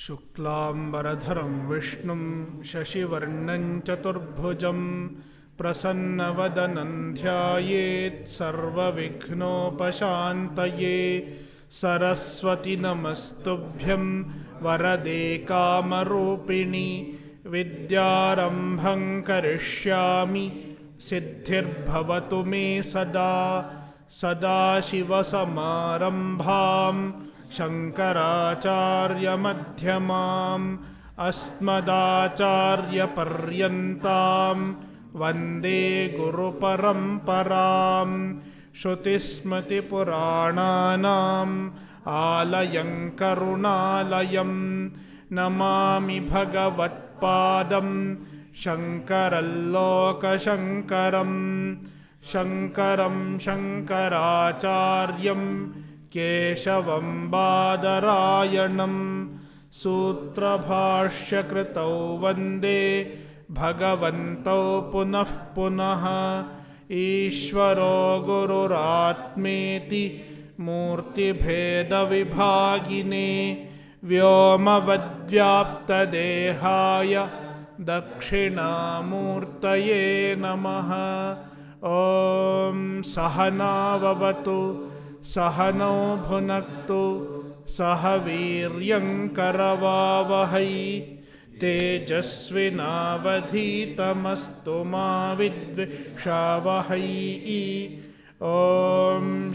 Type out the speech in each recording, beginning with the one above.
शुक्लांबरधरं विष्णुं शशिवर्णं चतुर्भुजं प्रसन्नवदनं ध्यायेत् सर्वविघ्नोपशान्तये। सरस्वती नमस्तुभ्यं वरदे कामरूपिणि विद्यारम्भं करिष्यामि सिद्धिर्भवतु मे सदा। सदाशिवसमारम्भां शङ्कराचार्यमध्यमाम् अस्मदाचार्यपर्यन्तां वन्दे गुरुपरम्परां। श्रुतिस्मृतिपुराणानाम् आलयं करुणालयं नमामि भगवत्पादं शङ्करं लोकशङ्करं। शङ्करं शङ्कराचार्यं केशवं बादरायणं सूत्रभाष्यकृतौ वन्दे भगवन्तौ पुनः पुनः। ईश्वरो गुरुरात्मेति मूर्तिभेदविभागिने व्योमवद्व्याप्तदेहाय दक्षिणामूर्तये नमः। ॐ सहनाववतु सहनौ भुनक्तु सह वीर्यङ्करवावहै तेजस्विनावधीतमस्तु मा विद्विषावहै। ॐ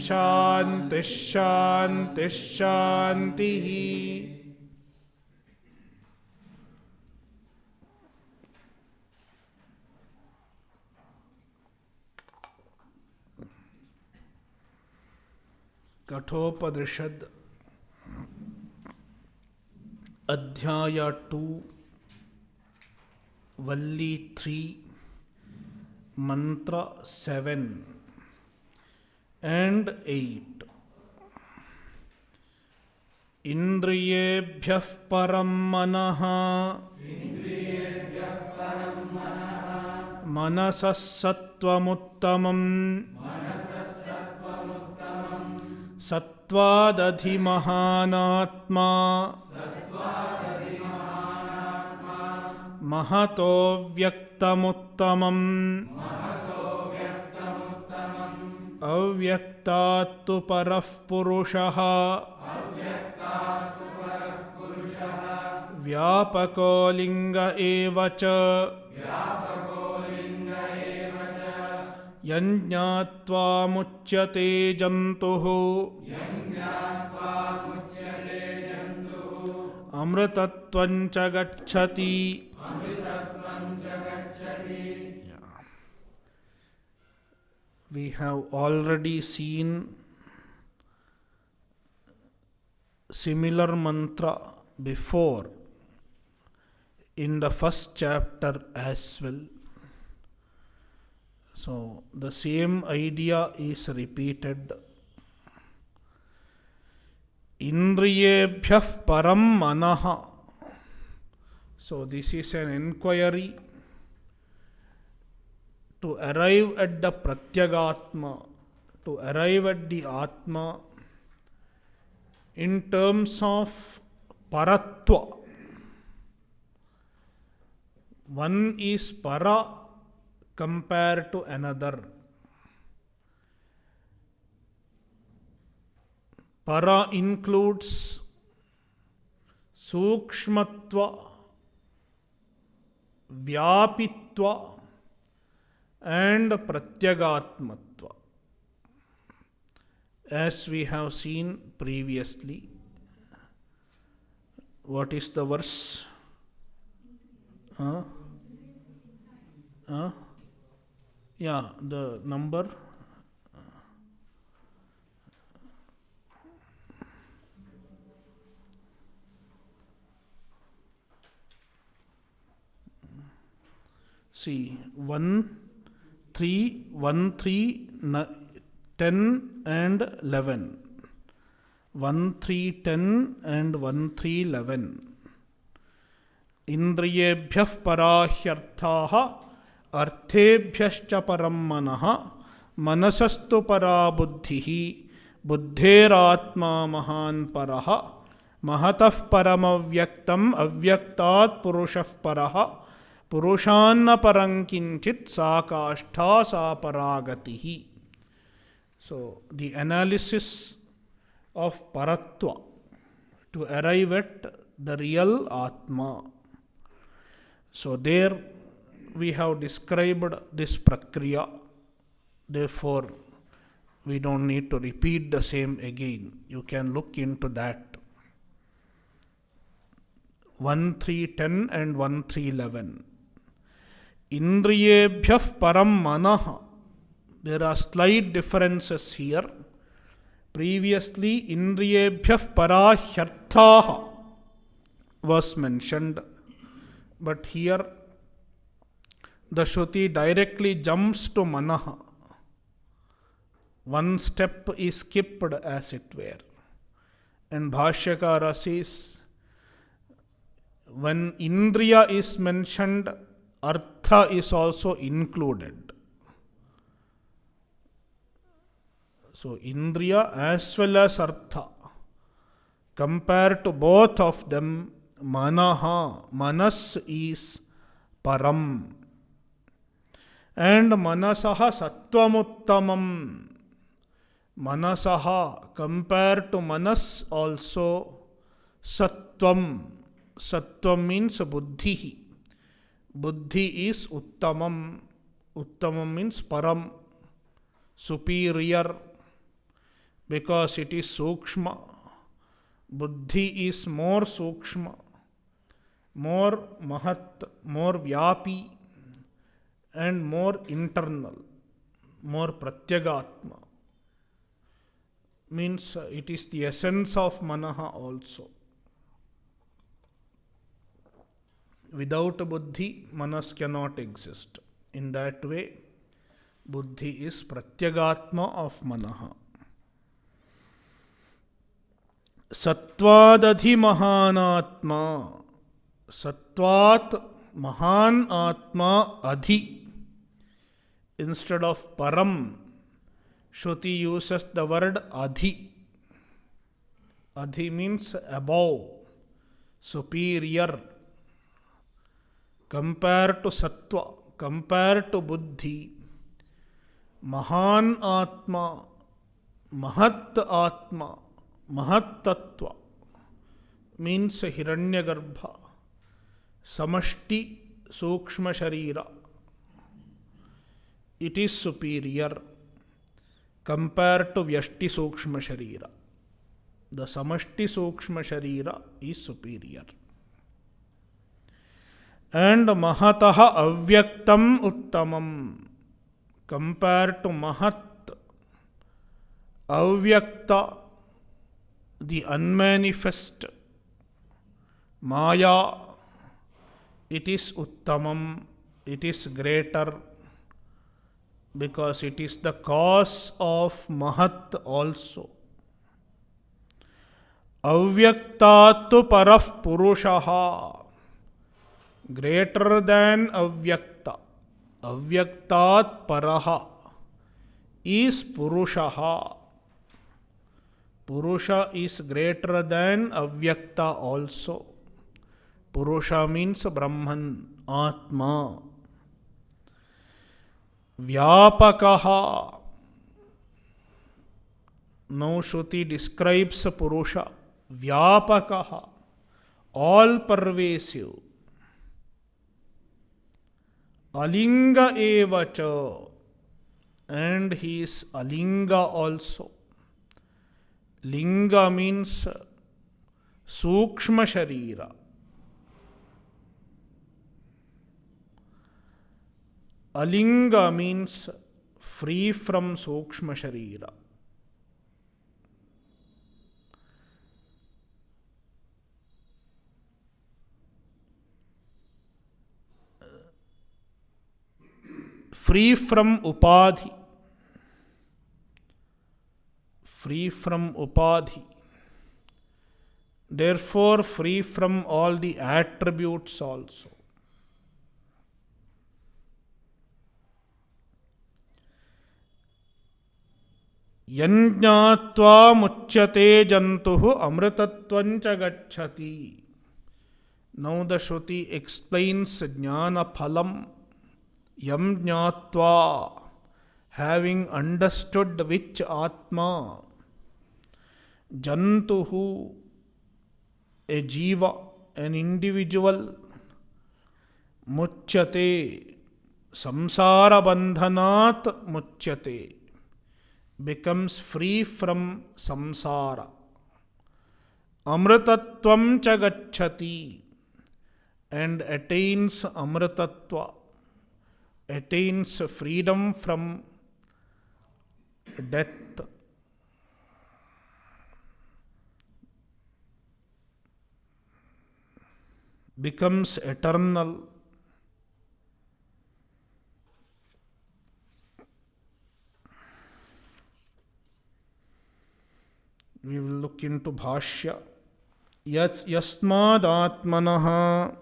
शान्तिः शान्तिः शान्तिः। कठोपनिषद अध्याय 2 वल्ली 3 मंत्र 7 and 8। इंद्रियेभ्यः परं मनः मनसः सत्त्वमुत्तमम् सत्त्वादधिमहानात्मा महतो व्यक्तमुत्तमम् अव्यक्तात्तु परः पुरुषः व्यापको लिंग एव च यज्ञात्वा मुच्यते जन्तुः अमृतत्वं च गच्छति। We have already seen similar mantra before in the first chapter as well. So the same idea is repeated. Indriyebhyah param manaha. So this is an inquiry to arrive at the Pratyagatma, to arrive at the Atma in terms of Paratva. One is Para compared to another. Para includes Sukshmatva, Vyapitva and Pratyagatmatva, as we have seen previously. What is the verse? Yeah, the number. See, 1, 3, 1, 3, 10 and 11. 1, 3, 10 and 1, 3, 11. इंद्रियेभ्यः पराह्यर्थाः अर्थेभ्यश्च परं मनः मनसस्तु परा बुद्धिः बुद्धेरात्मा महान् परः महतः परमव्यक्तम् अव्यक्तात् पुरुषः परः पुरुषान्न परं किंचित सा काष्ठा सा परागतिः. So the analysis of paratva to arrive at the real Atma. So there we have described this prakriya. Therefore, we don't need to repeat the same again. You can look into that. 1.3.10 and 1.3.11. Indriyebhyah param manah. There are slight differences here. Previously, Indriyebhyah parahyarthaha was mentioned. But here, the Shruti directly jumps to Manaha. One step is skipped, as it were. And Bhashyakara says, when Indriya is mentioned, Artha is also included. So, Indriya as well as Artha. Compared to both of them, Manaha, Manas is Param. And Manasaha Sattvam-uttamam. Manasaha, compared to Manas also, Sattvam. Sattvam means Buddhi. Buddhi is Uttamam. Uttamam means Param, superior, because it is Sukshma. Buddhi is more Sukshma, more Mahat, more Vyapi, and more internal, more Pratyagatma. Means it is the essence of Manaha also. Without Buddhi, Manas cannot exist. In that way, Buddhi is Pratyagatma of Manaha. Sattvadadhi mahanatma. Sattvat mahan atma adhi. Instead of param, Shruti uses the word adhi. Adhi means above, superior. Compared to sattva, compared to buddhi, mahan atma, mahat atma, mahat tattva means hiranyagarbha, samashti sukshma sharira. It is superior compared to vyashti sukshma sharira. The samashti sukshma sharira is superior. And mahataha avyaktam uttamam. Compared to mahat, avyakta, the unmanifest, maya, it is uttamam, it is greater, because it is the cause of mahat also. Avyaktātu parah purushaha. Greater than avyakta. Avyaktat paraha is purushaha. Purusha is greater than avyakta also. Purusha means Brahman, Atma. Vyapakaha. Now Shruti describes Purusha. Vyapakaha, all pervasive. Alinga evacha, and he is Alinga also. Linga means Sukshma Sharira. Alinga means free from Sukshma Sharira. Free from upadhi. Free from upadhi. Therefore, free from all the attributes also. यज्ञात्वा मुच्यते जंतुः अमृतत्वं च गच्छति. Now the Shruti explains jnana phalam yam jnatva, having understood which Atma, jantuhu, a jiva, an individual, muchyate, samsara bandhanat muchyate, becomes free from samsara. Amritatvam cha gacchati, and attains amritatva, attains freedom from death. Becomes eternal. We will look into Bhashya. Yasmad Atmanah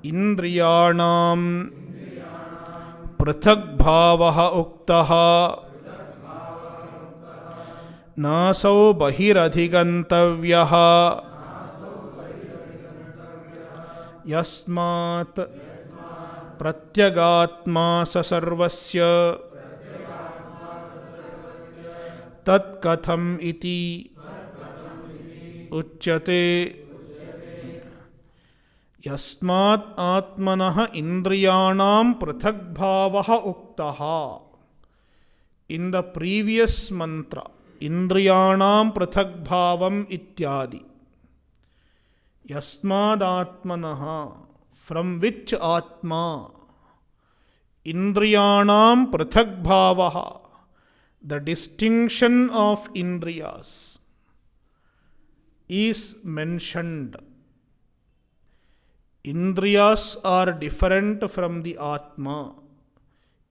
Indriyanam Prithak Bhavaha Uktaha Nasau Bahiradhigantavyaha Yasmat Pratyagatma Sasarvasya Tat Katham Iti Uchyate. Yasmat Atmanah Indriyanam Prithak Bhavaha Uktaha. In the previous mantra, Indriyanam Prithak Bhavam Ityadi. Yasmad Atmanah, from which Atma, Indriyanam Prithak Bhavaha, the distinction of Indriyas, is mentioned. Indriyas are different from the Atma.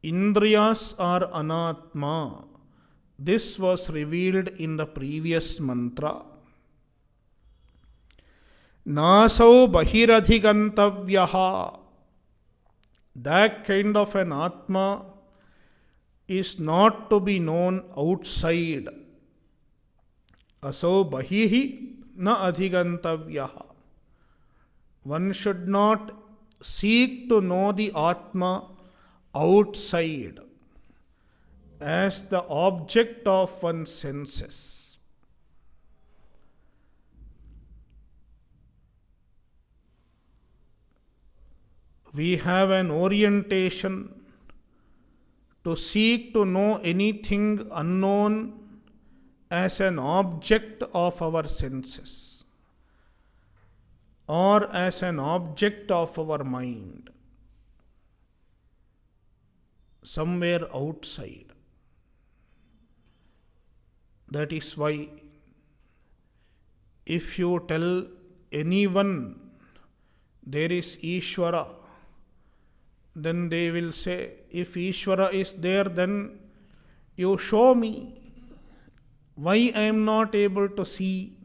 Indriyas are Anatma. This was revealed in the previous mantra. Nasau Bahiradhigantavyaha. That kind of an Atma is not to be known outside. Asau Bahihi na Adhigantavyaha. One should not seek to know the Atma outside as the object of one's senses. We have an orientation to seek to know anything unknown as an object of our senses or as an object of our mind, somewhere outside. That is why if you tell anyone there is Ishvara, then they will say, if Ishvara is there, then you show me. Why I am not able to see?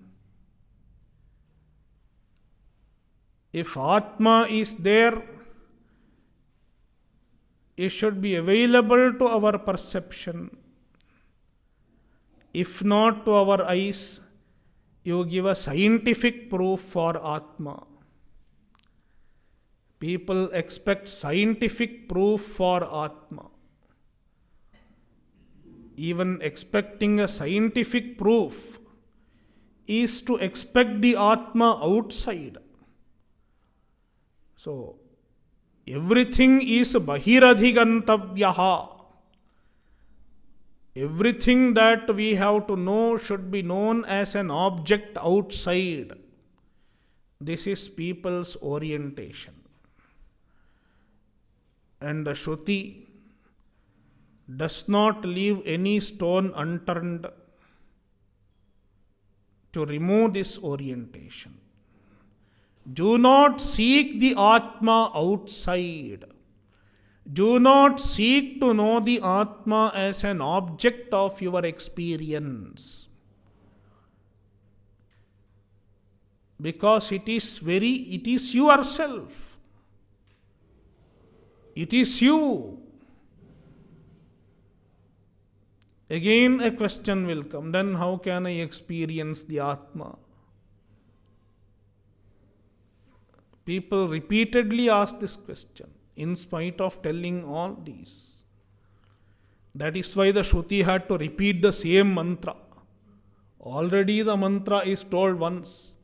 If Atma is there, it should be available to our perception. If not to our eyes, you give a scientific proof for Atma. People expect scientific proof for Atma. Even expecting a scientific proof is to expect the Atma outside. So, everything is Bahiradhigantavyaha. Everything that we have to know should be known as an object outside. This is people's orientation. And the Shruti does not leave any stone unturned to remove this orientation. Do not seek the Atma outside. Do not seek to know the Atma as an object of your experience. Because it is yourself. It is you. Again a question will come, then how can I experience the Atma? People repeatedly ask this question in spite of telling all these. That is why the Shruti had to repeat the same mantra. Already the mantra is told once.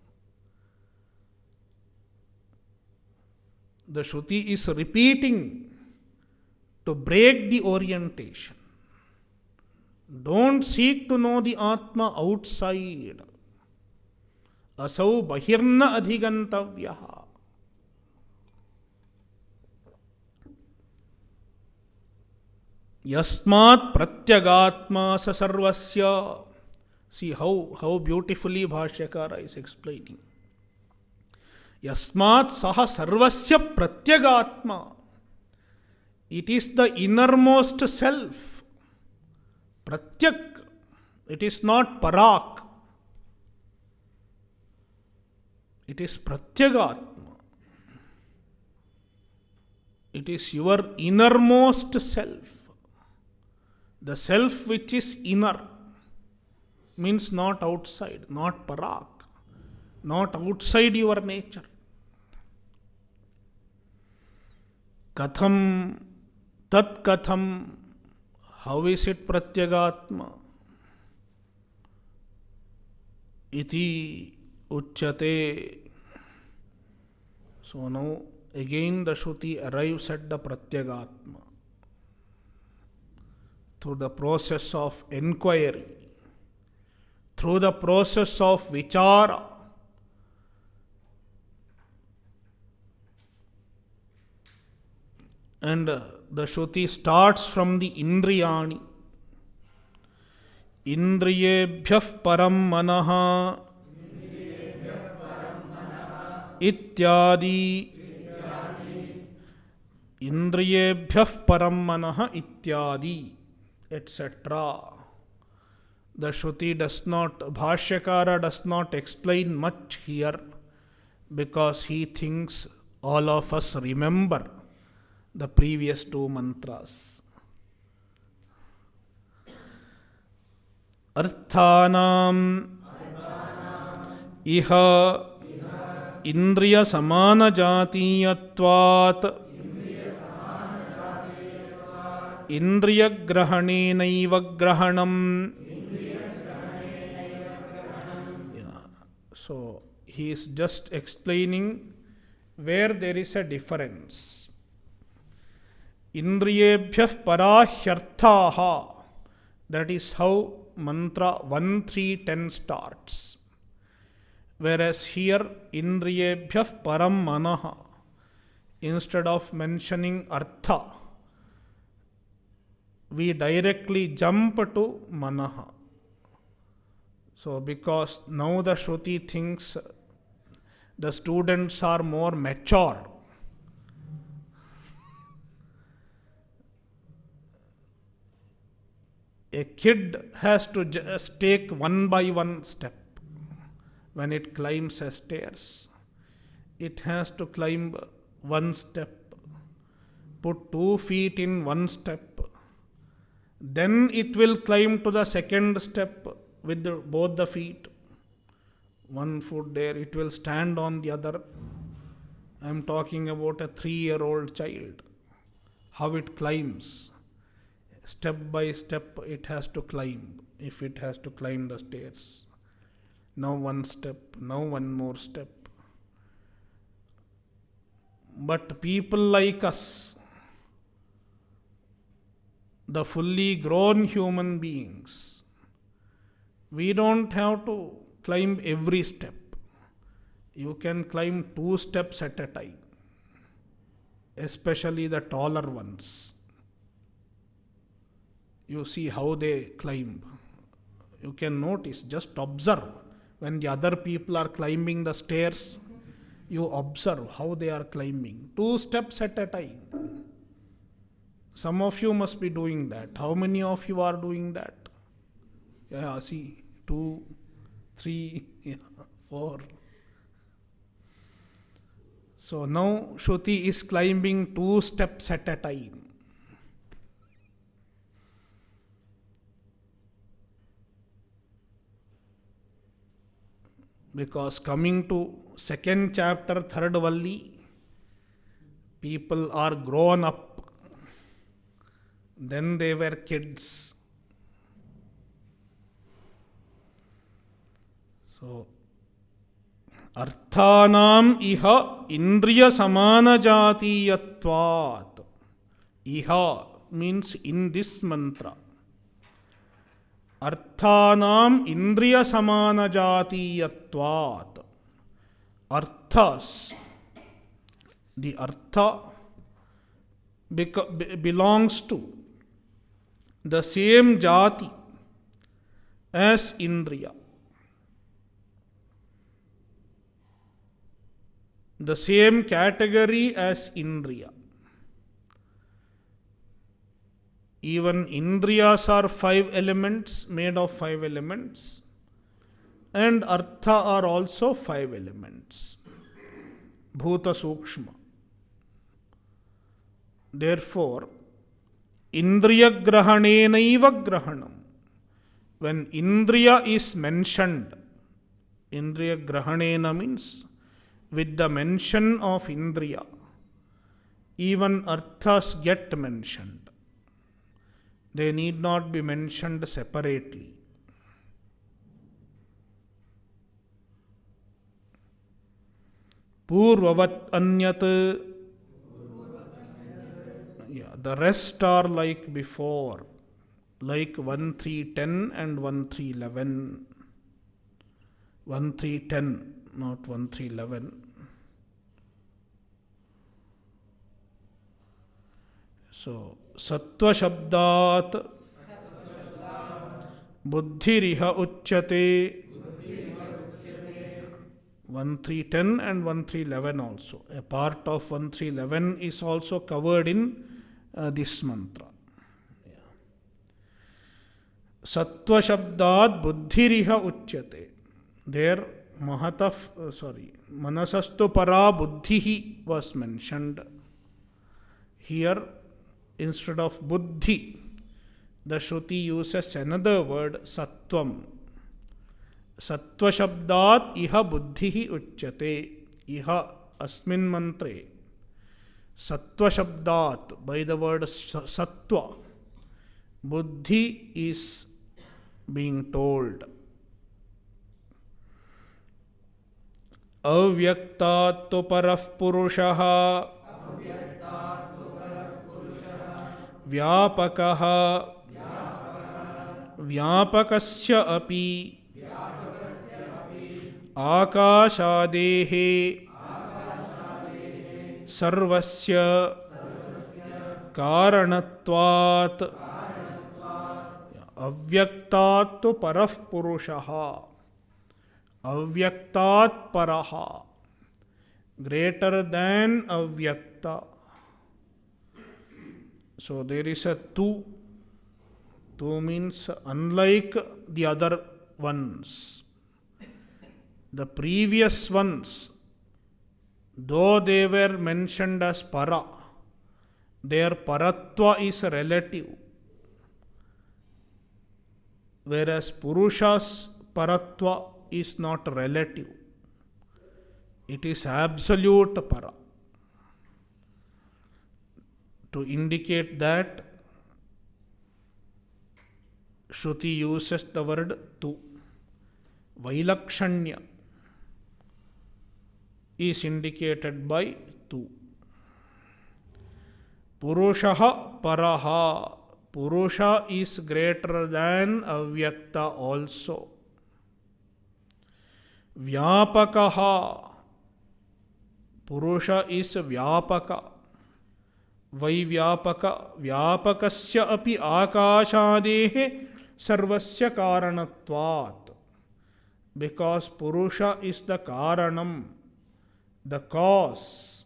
The Shruti is repeating to break the orientation. Don't seek to know the Atma outside. Asau bahirna adhigantavyaha. Yasmat pratyagatma sa sarvasya. See how beautifully Bhashyakara is explaining. Yasmat saha sarvasya pratyagatma. It is the innermost self. Pratyak. It is not parak. It is pratyagatma. It is your innermost self. The self which is inner means not outside, not parak, not outside your nature. Katham, tat katham, how is it pratyagatma? Iti uchyate. So now again the Shruti arrives at the pratyagatma through the process of enquiry, through the process of vichara. And the Shruti starts from the Indriyani. Indriyebhyah param manaha ityadi. Indriyebhyah param manaha ityadi, etc. The Shruti does not, Bhashyakara does not explain much here because he thinks all of us remember the previous two mantras. Arthanam iha indriya samana jatiyatvat indriya grahanenaiva grahanam. So he is just explaining where there is a difference. Indriyebhyah parahyarthaha. That is how mantra 1, 3, 10 starts. Whereas here, Indriyebhyah param manaha. Instead of mentioning artha, we directly jump to manaha. So because now the Shruti thinks the students are more mature. A kid has to just take one by one step. When it climbs a stairs, it has to climb one step, put 2 feet in one step. Then it will climb to the second step with both the feet. 1 foot there, it will stand on the other. I am talking about a 3-year-old child. How it climbs. Step by step it has to climb, if it has to climb the stairs. Now 1 step, now 1 more step. But people like us, the fully grown human beings, we don't have to climb every step. You can climb 2 steps at a time, especially the taller ones. You see how they climb. You can notice, just observe. When the other people are climbing the stairs, you observe how they are climbing. 2 steps at a time. Some of you must be doing that. How many of you are doing that? Yeah, see, 2, 3, 4. So now Shruti is climbing 2 steps at a time. Because coming to second chapter, third valli, people are grown up. Then they were kids. So, Arthanam iha indriya samana jatiyatvat. Iha means in this mantra. Arthanam indriya samana jatiyatvat. Arthas. The artha belongs to the same jati as indriya. The same category as indriya. Even indriyas are 5 elements, made of 5 elements, and artha are also 5 elements. Bhuta Sukshma. Therefore, indriya grahanenaiva grahanam. When indriya is mentioned, indriya grahanena means with the mention of indriya, even arthas get mentioned. They need not be mentioned separately. Purvavat anyat. The rest are like before, like 1, 3, 10 and 1, 3, 11. 1, 3, 10, not 1, 3, 11. So, Sattva Shabdat Buddhiriha Uchyate. 1, 3, 10 and 1, 3, 11 also. A part of 1, 3, 11 is also covered in this mantra. Sattva Shabdat Buddhiriha Uchyate. There Manasastu Para Buddhihi was mentioned. Here, instead of Buddhi, the Shruti uses another word, Sattvam. Sattva Shabdat Iha Buddhihi Uchyate. Iha Asmin Mantre. Sattva Shabdat, by the word Sattva, Buddhi is being told. Avyaktat parah purushaha vyapakaha vyapakasya api akashadehe sarvasya karanatvat avyaktat parah purushaha. Avyaktat paraha, greater than avyakta. So there is a tu. Tu means unlike the other ones. The previous ones, though they were mentioned as para, their paratva is relative. Whereas Purusha's paratva is not relative. It is absolute para. To indicate that, Shruti uses the word tu. Vailakshanya is indicated by tu. Purushaha paraha. Purusha is greater than avyakta also. Vyapakaha. Purusha is vyapaka. Vai vyapaka. Vyapakasya api akashadehe sarvasya karanatvat. Because Purusha is the karanam, the cause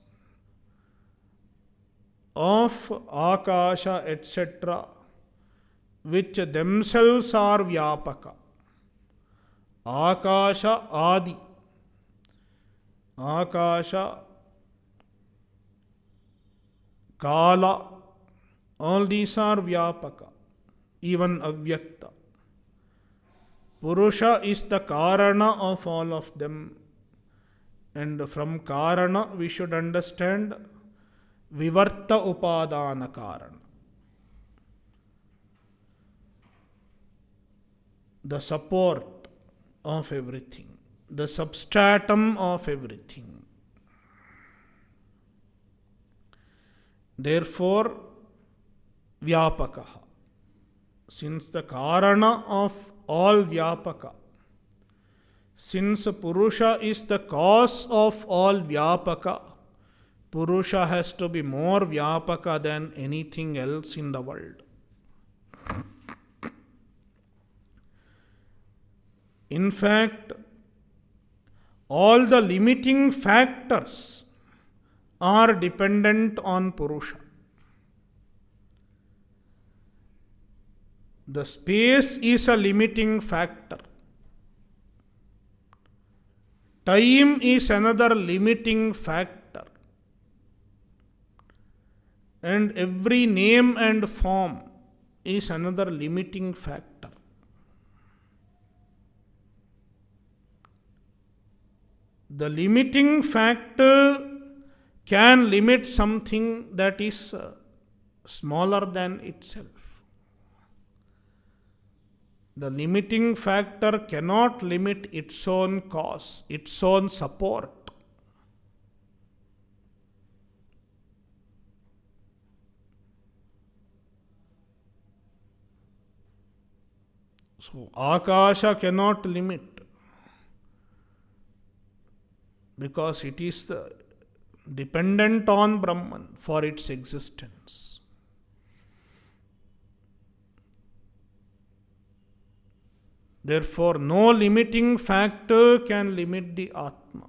of akasha, etc., which themselves are vyapaka. Akasha adi. Akasha, kala, all these are vyapaka, even avyakta. Purusha is the Karana of all of them. And from Karana we should understand Vivarta Upadana Karana. The support of everything, the substratum of everything. Therefore, Vyapakaha. Since the Karana of all Vyapaka, since Purusha is the cause of all Vyapaka, Purusha has to be more Vyapaka than anything else in the world. In fact, all the limiting factors are dependent on Purusha. The space is a limiting factor. Time is another limiting factor. And every name and form is another limiting factor. The limiting factor can limit something that is smaller than itself. The limiting factor cannot limit its own cause, its own support. So, Akasha cannot limit because it is dependent on Brahman for its existence. Therefore, no limiting factor can limit the Atma.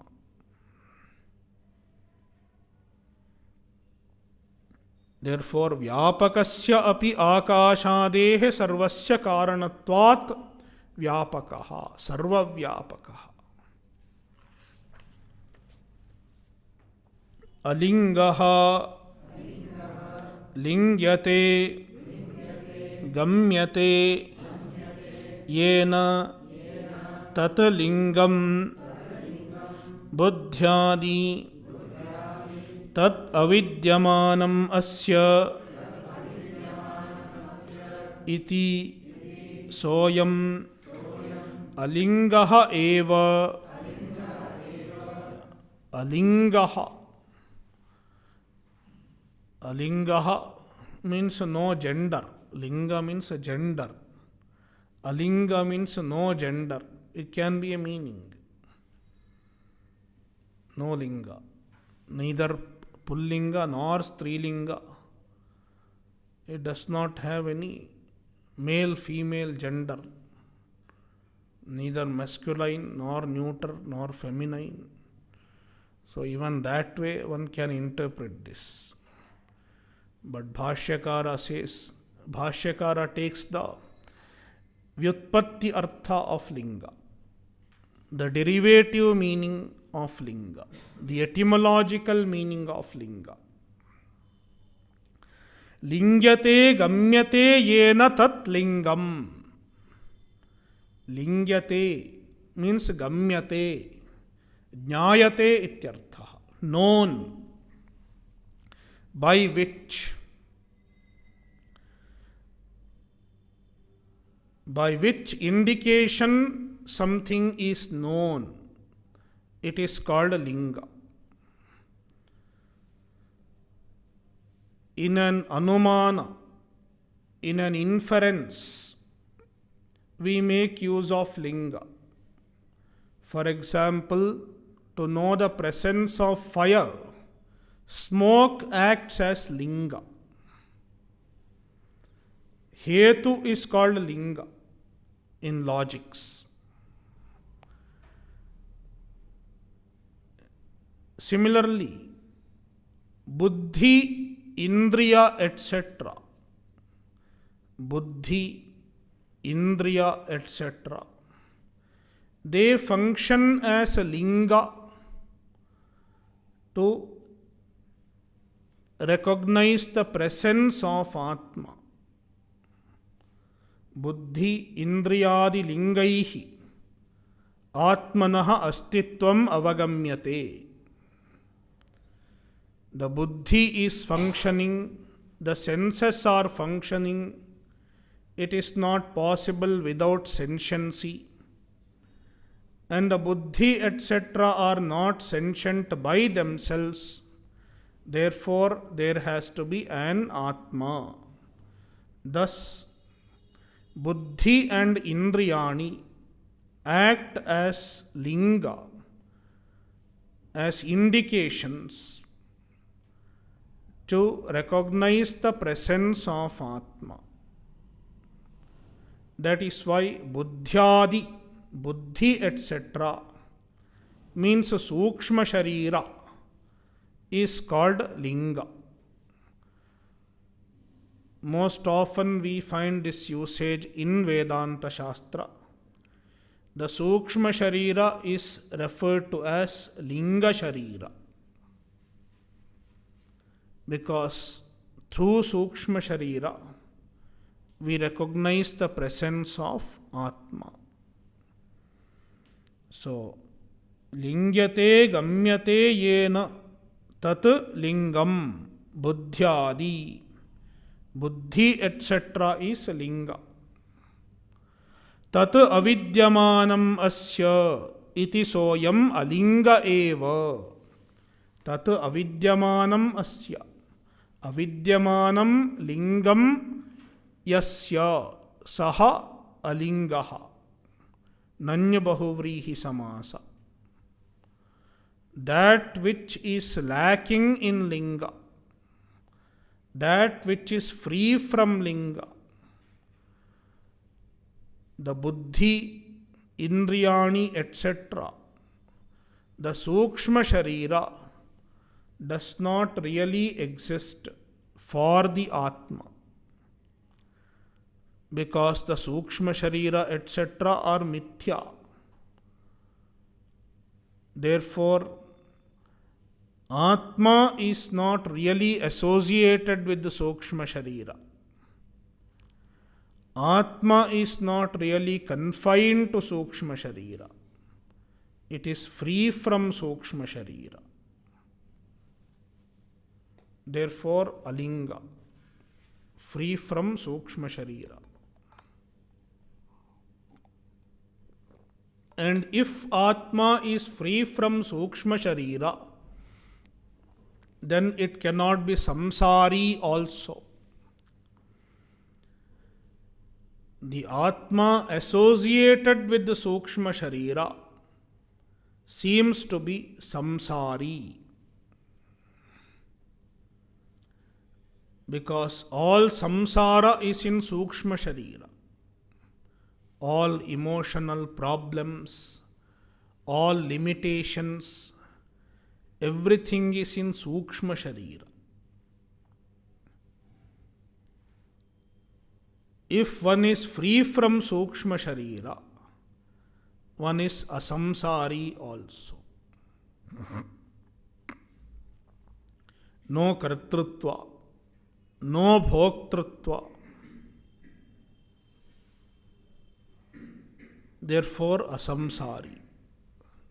Therefore, Vyapakasya api akashadehe sarvasya karanatvat Vyapakaha, sarva Vyapakaha. Alingaha lingyate gamyate yena tat lingam buddhyadi tat avidyamanam asya iti soyam alingaha eva. Alingaha. Alingaha means no gender. Linga means a gender. Alinga means no gender. It can be a meaning. No linga. Neither pullinga nor strilinga. It does not have any male female gender. Neither masculine nor neuter nor feminine. So even that way one can interpret this. But Bhashyakara says, Bhashyakara takes the Vyutpatti Artha of Linga, the derivative meaning of Linga, the etymological meaning of Linga. Lingyate gamyate yena tat lingam. Lingyate means gamyate, jnayate ityartha, known, by which indication something is known. It is called a linga. In an anumana, in an inference, we make use of linga. For example, to know the presence of fire, smoke acts as linga. Hetu is called linga in logics. Similarly, buddhi, indriya, etc. Buddhi, indriya, etc. They function as a linga to recognize the presence of Atma. बुद्धि इंद्रियादि लिंगैः आत्मनः अस्तित्वम् अवगम्यते. The buddhi is functioning, the senses are functioning. It is not possible without sentiency. And the buddhi etc. are not sentient by themselves. Therefore, there has to be an Atma. Thus, buddhi and indriyani act as linga, as indications to recognize the presence of Atma. That is why buddhyadi, buddhi etc. means sukshma sharira is called linga. Most often we find this usage in Vedanta Shastra. The sukshma sharira is referred to as linga sharira, because through sukshma sharira we recognize the presence of Atma. So, lingyate gamyate yena tat lingam buddhyadi. Buddhi etc. is linga. Tat avidyamanam asya iti soyam alinga eva. Tat avidyamanam asya. Avidyamanam lingam yasya saha alingaha. Nanya bahuvrihi samasa. That which is lacking in linga, that which is free from linga, the buddhi, indriyani etc., the sukshma sharira does not really exist for the Atma, because the sukshma sharira etc. are mithya. Therefore, Atma is not really associated with the sukshma sharira. Atma is not really confined to sukshma sharira. It is free from sukshma sharira. Therefore, alinga, free from sukshma sharira. And if Atma is free from sukshma sharira, then it cannot be samsari also. The Atma associated with the sukshma sharira seems to be samsari, because all samsara is in sukshma sharira. All emotional problems, all limitations, everything is in sukshma sharira. If one is free from sukshma sharira, one is asamsari also. No kartrutva, no bhoktrutva. Therefore, asamsari.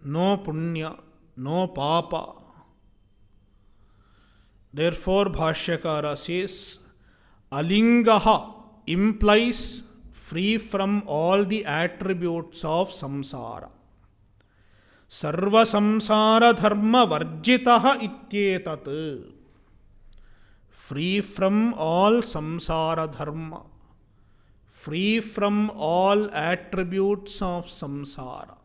No punya, no papa. Therefore, Bhashyakara says, alingaha implies free from all the attributes of samsara. Sarva samsara dharma varjitaha ityetat. Free from all samsara dharma, free from all attributes of samsara,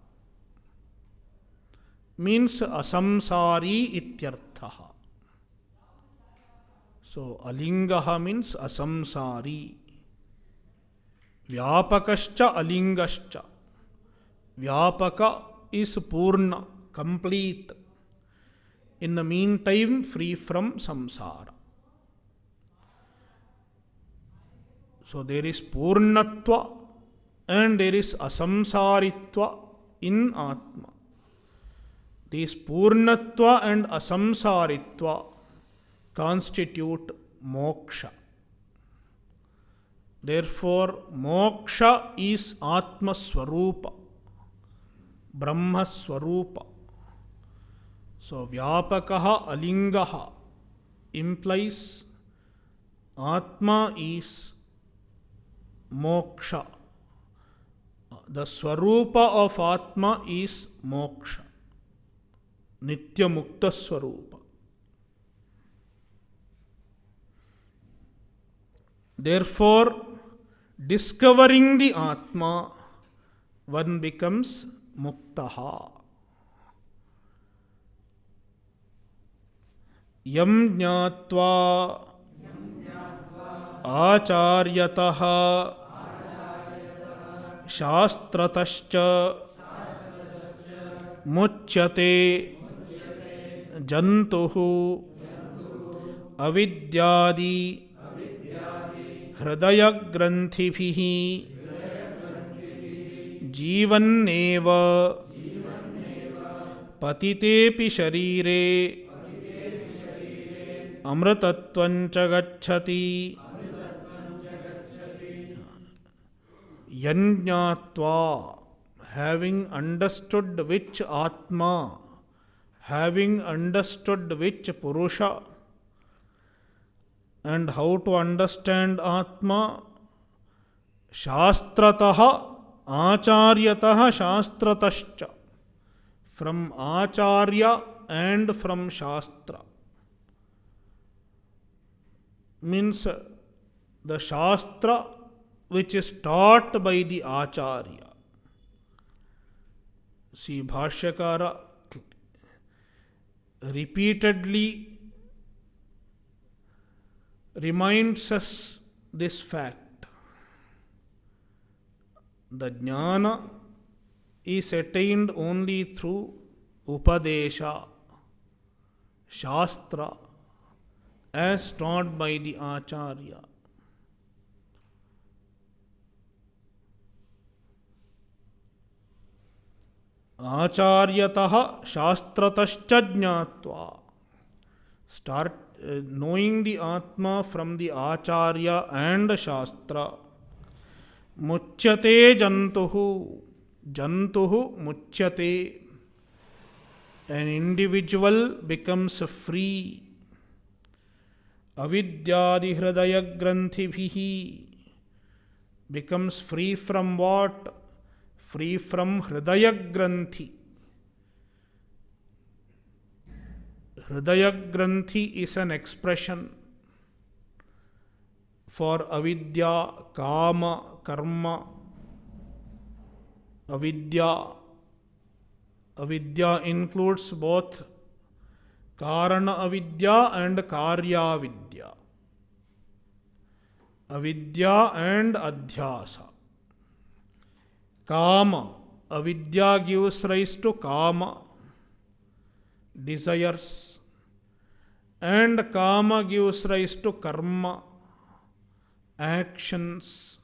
means asamsari ityarthaha. So, alingaha means asamsari. Vyapakascha alingascha. Vyapaka is purna, complete. In the meantime, free from samsara. So, there is purnatva and there is asamsaritva in Atma. These purnatva and asamsaritva constitute moksha. Therefore, moksha is Atma Swarupa, Brahma Swarupa. So, Vyapakaha Alingaha implies Atma is moksha. The Swarupa of Atma is moksha, Nitya Mukta Swarupa. Therefore, discovering the Atma, one becomes Muktaha. Yam jnatva acharyataha shastratascha muchyate jantuhu avidyadi hridayagranthibhihi जीवन्नेव पतितेऽपि शरीरे अमृतत्वं च गच्छति यज्ञात्वा, having understood which Atma, having understood which Purusha, and how to understand Atma, Shastrataha Acharyataha Shastratascha, from Acharya and from Shastra. Means the Shastra which is taught by the Acharya. See, Bhashyakara repeatedly reminds us this fact. The jnana is attained only through Upadesha, Shastra, as taught by the Acharya. Acharyataha shastratascha jnatva. Start knowing the Atma from the Acharya and Shastra. Muchyate jantuhu. Jantuhu muchyate. An individual becomes free. Avidyadi hridaya grantibhihi. Becomes free from what? Free from hridaya granthi. Hridaya granthi is an expression for avidya, kama, karma. Avidya. Avidya includes both karana avidya and karya avidya. Avidya and adhyasa. Kama. Avidya gives rise to kama, desires, and kama gives rise to karma, actions.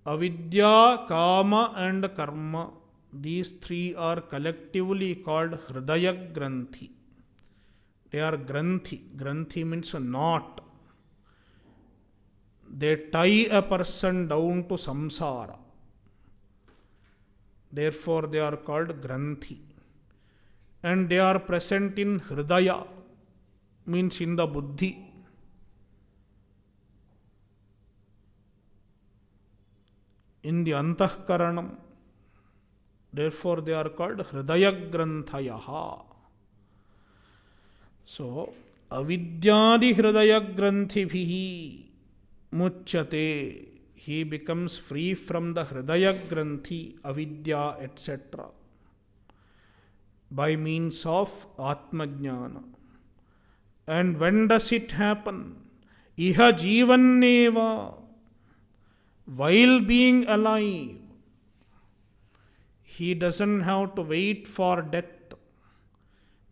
Avidya, kama, and karma, these three are collectively called hridaya granthi. They are granthi. Granthi means a knot. They tie a person down to samsara. Therefore, they are called granthi. And they are present in hridaya, means in the buddhi. In the antahkaranam. Therefore, they are called hridaya granthayaha. So, avidyadi hridaya grantibhihi muchyate. He becomes free from the hridaya granthi, avidya, etc. by means of atmajnana. And when does it happen? Iha jivanneva. While being alive. He doesn't have to wait for death.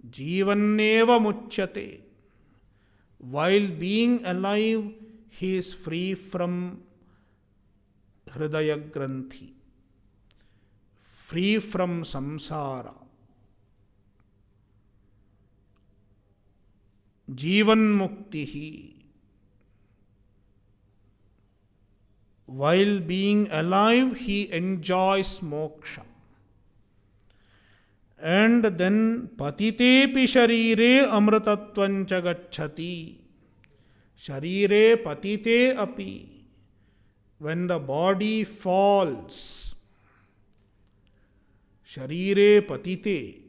Jivanneva muchyate. While being alive, he is free from hridaya granthi, free from samsara. Jivan muktihi. while being alive, he enjoys moksha. And then patitepi sharire amritatvancha gacchati. Sharire patite api. When the body falls, sharire patite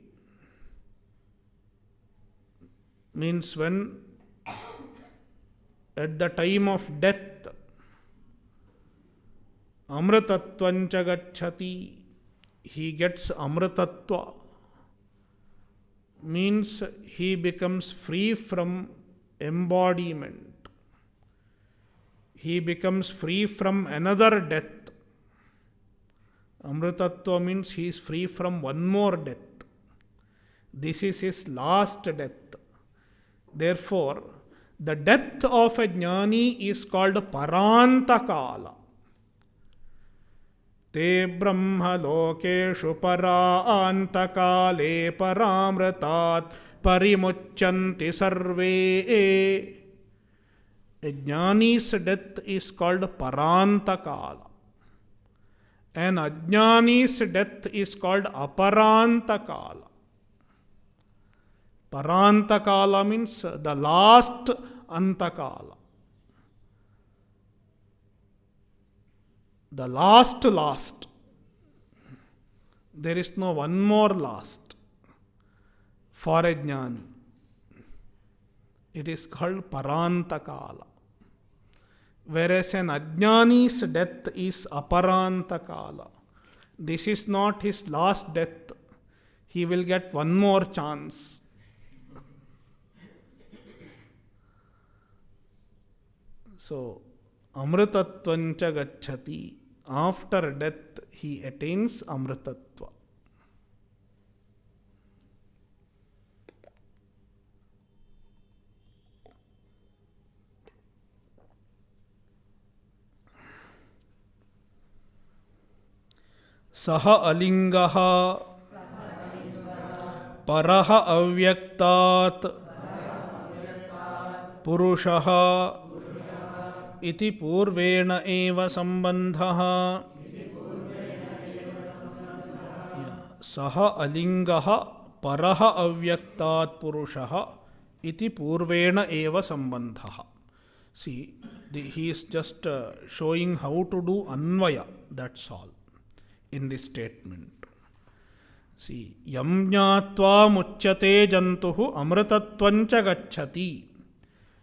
means when at the time of death, amritatvancha gacchati, he gets amritatva, means he becomes free from embodiment. He becomes free from another death. Amritatva means he is free from one more death. This is his last death. Therefore, the death of a jnani is called parantakala. Te brahma lokeshu parantakale paramratat parimuchanti sarve. A jnani's death is called parantakala. An ajnani's death is called aparantakala. Parantakala means the last antakala. The last. There is no one more last for a jnani. It is called parantakala. Whereas an ajnani's death is aparantakala. This is not his last death. He will get one more chance. So, amritatvancha gacchati. After death, he attains amritatva. Saha alingaha paraha avyaktat purushaha iti purvena eva sambandhaha. Saha alingaha paraha avyaktat purushaha iti purvena eva sambandhaha. See, he is just showing how to do anvaya, that's all, in this statement. See, yam jnatva muchyate jantuhu amritatvancha gacchati.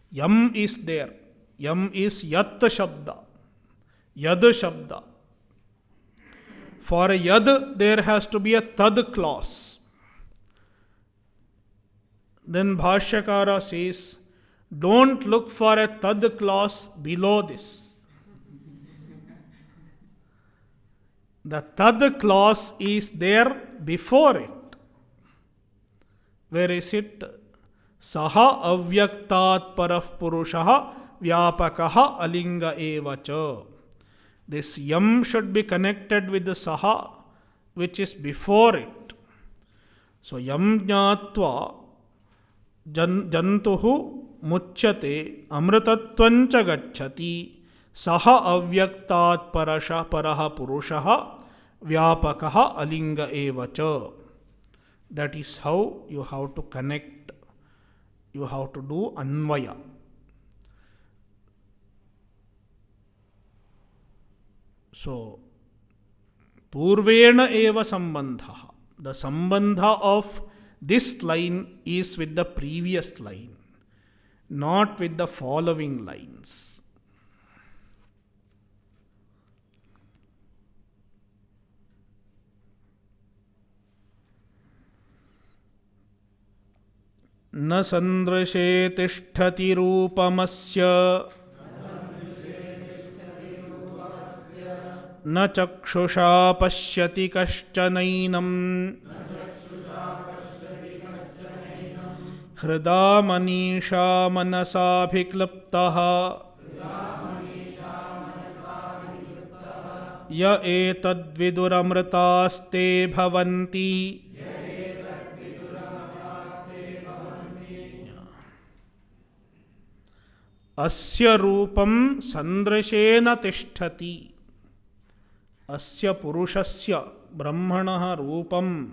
Yam is there. Yam is yat shabda. Yad shabda. For a yad, there has to be a tad clause. Then Bhashyakara says, don't look for a tad clause below this. The tad clause is there before it. Where is it? Saha avyaktat paraf purushaha vyapakaha alinga evacha. This yam should be connected with the saha, which is before it. So yam jnatva jantuhu muchyate amritatvancha gacchati saha avyaktat parasha paraha purushaha vyapakaha alinga evacha. That is how you have to connect. You have to do anvaya. So, purvena eva sambandha. The sambandha of this line is with the previous line, not with the following lines. न संदृशे तिष्ठति रूपमस्य न चक्षुषा पश्यति कश्चनैनम् हृदा मनीषा मनसाभिक्लप्तः य एतद्विदुरमृतास्ते भवन्ति अस्य रूपं सन्दृशेन तिष्ठति. Asya purushasya brahmanah rupam.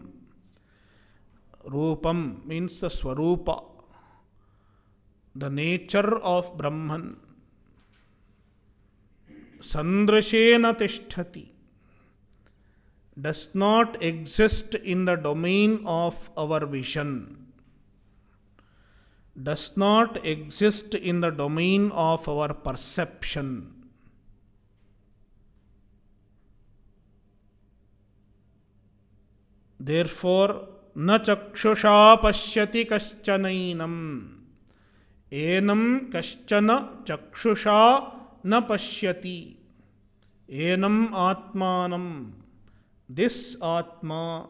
Rupam means the swarupa, the nature of Brahman. Sandrashena tishtati, does not exist in the domain of our vision, does not exist in the domain of our perception. Therefore, na chakshusha pashyati kaschanainam. Enam kaschana chakshusha na pashyati. Enam atmanam. This Atma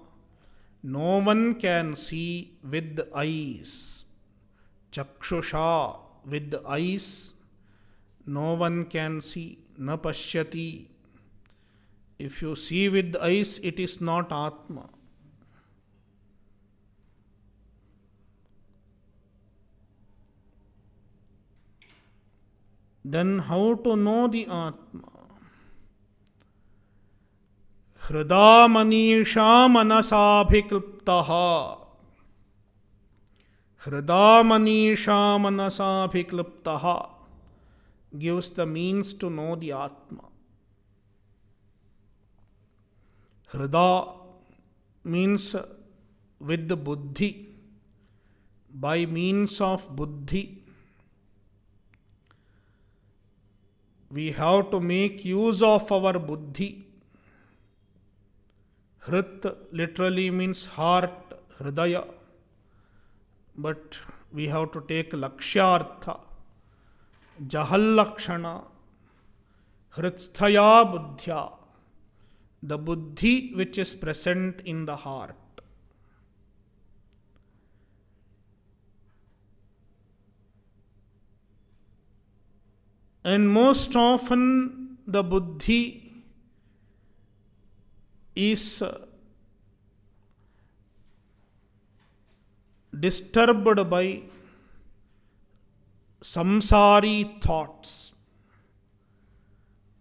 no one can see with eyes. Chakshusha, with eyes, no one can see. Na pashyati. If you see with eyes, it is not Atma. Then how to know the Atma? Hrida manisha manasabhikliptaha. Hrida manisha manasabhikliptaha gives the means to know the Atma. Hrida means with the buddhi, by means of buddhi. We have to make use of our buddhi. Hrit literally means heart, hridaya. But we have to take lakshyartha. Jahallakshana. Hritsthaya buddhya. The buddhi which is present in the heart. And most often the buddhi is disturbed by samsari thoughts.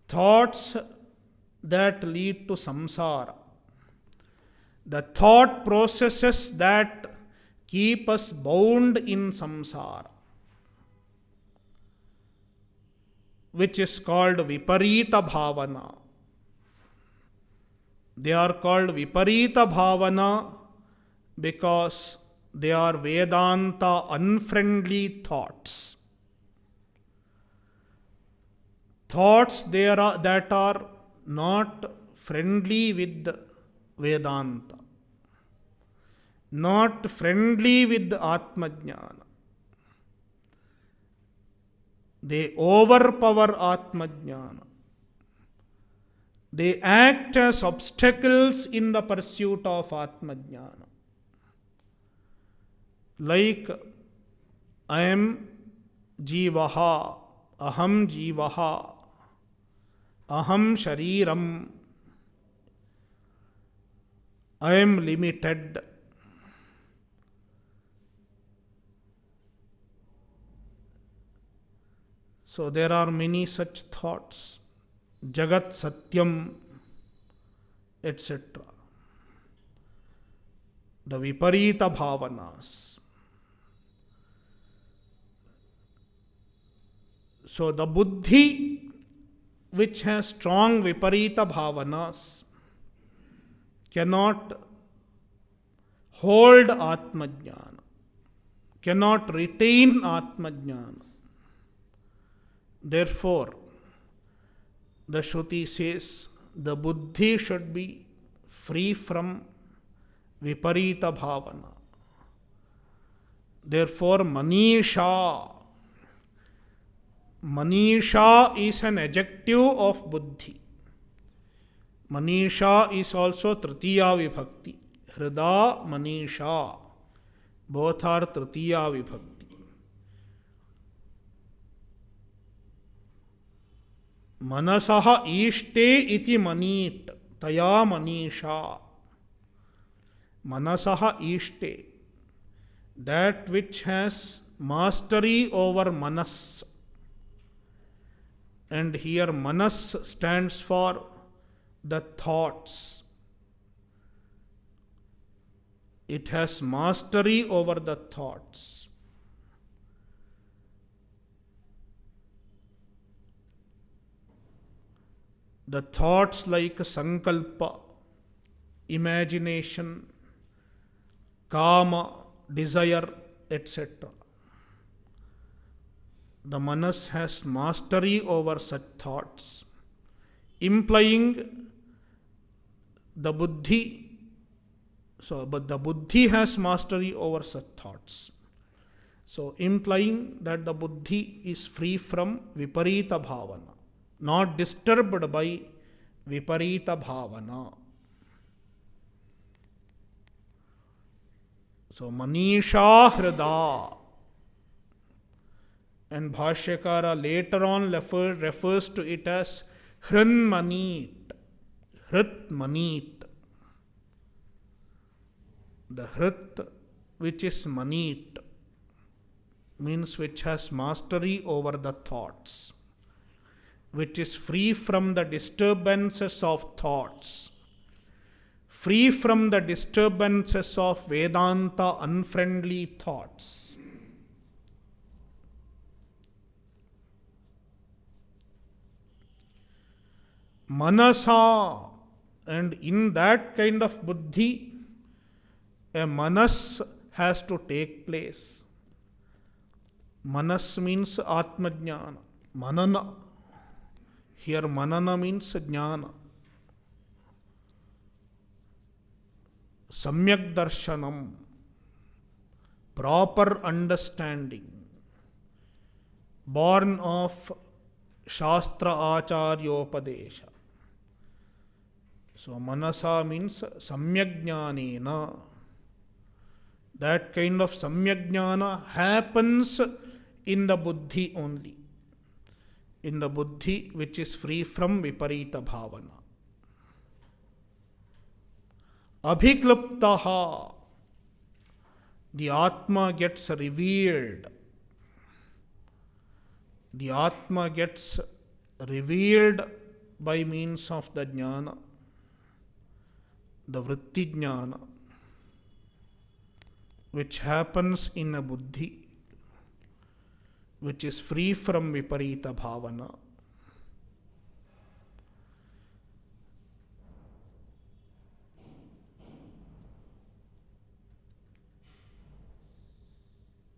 Thoughts that lead to samsara. The thought processes that keep us bound in samsara, which is called viparita bhavana. They are called viparita bhavana because they are Vedanta unfriendly thoughts. Thoughts that are not friendly with Vedanta, not friendly with Atmajnana. They overpower Atmajnana. They act as obstacles in the pursuit of Atmajnana. Like, I am Jivaha, Aham Jivaha, Aham Shariram, I am limited. So there are many such thoughts. Jagat Satyam, etc. The Viparita Bhavanas. So the Buddhi which has strong Viparita Bhavanas cannot hold Atmajnana, cannot retain Atmajnana. Therefore, the Shruti says the Buddhi should be free from Viparita Bhavana. Therefore, Manisha. Manisha is an adjective of Buddhi. Manisha is also Tritiya Vibhakti. Hrida, Manisha. Both are Tritiya Vibhakti. Manasaha ishte iti manit. Taya Manisha. Manasaha ishte. That which has mastery over Manas. And here Manas stands for the thoughts. It has mastery over the thoughts. The thoughts like sankalpa, imagination, kama, desire, etc. The manas has mastery over such thoughts, implying the buddhi. But the buddhi has mastery over such thoughts. So, implying that the buddhi is free from viparita bhavana, not disturbed by viparita bhavana. So, manisha hrida. And Bhashyakara later on refers to it as hrinmanit. Hritmanit. The hrit, which is manit, means which has mastery over the thoughts, which is free from the disturbances of thoughts, free from the disturbances of Vedanta unfriendly thoughts. Manasa, and in that kind of buddhi, a manas has to take place. Manas means atmajnana, manana. Here manana means jnana. Samyak darshanam, proper understanding, born of shastra acharyopadesha. So manasa means samyak jnanena. That kind of samyak jnana happens in the buddhi only. In the buddhi which is free from viparita bhavana. Abhikluptaha, the Atma gets revealed. The Atma gets revealed by means of the jnana, the vritti jnana, which happens in a buddhi, which is free from viparita bhavana.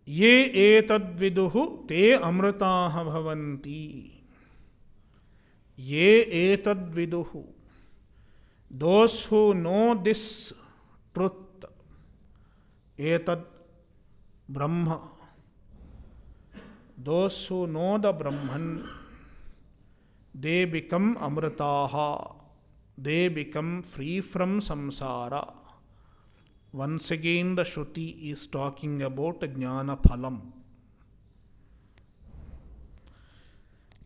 Ye etad viduhu te amritaha bhavanti. Ye etad viduhu. Those who know this truth, etad Brahma, those who know the Brahman, they become amritaha, they become free from samsara. Once again the Shruti is talking about jnana phalam.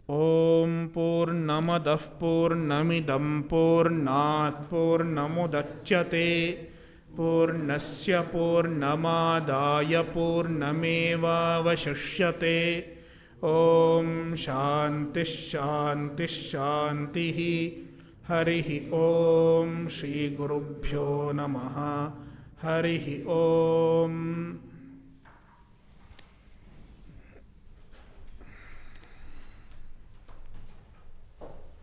Om Purnamadah Purnamidam Purnat Purnamudachyate Purnasya Purnamadaya Purnameva Vashishyate. Om Shanti Shanti Shanti. Harihi Om. Shri Gurubhyo Namaha. Harihi Om.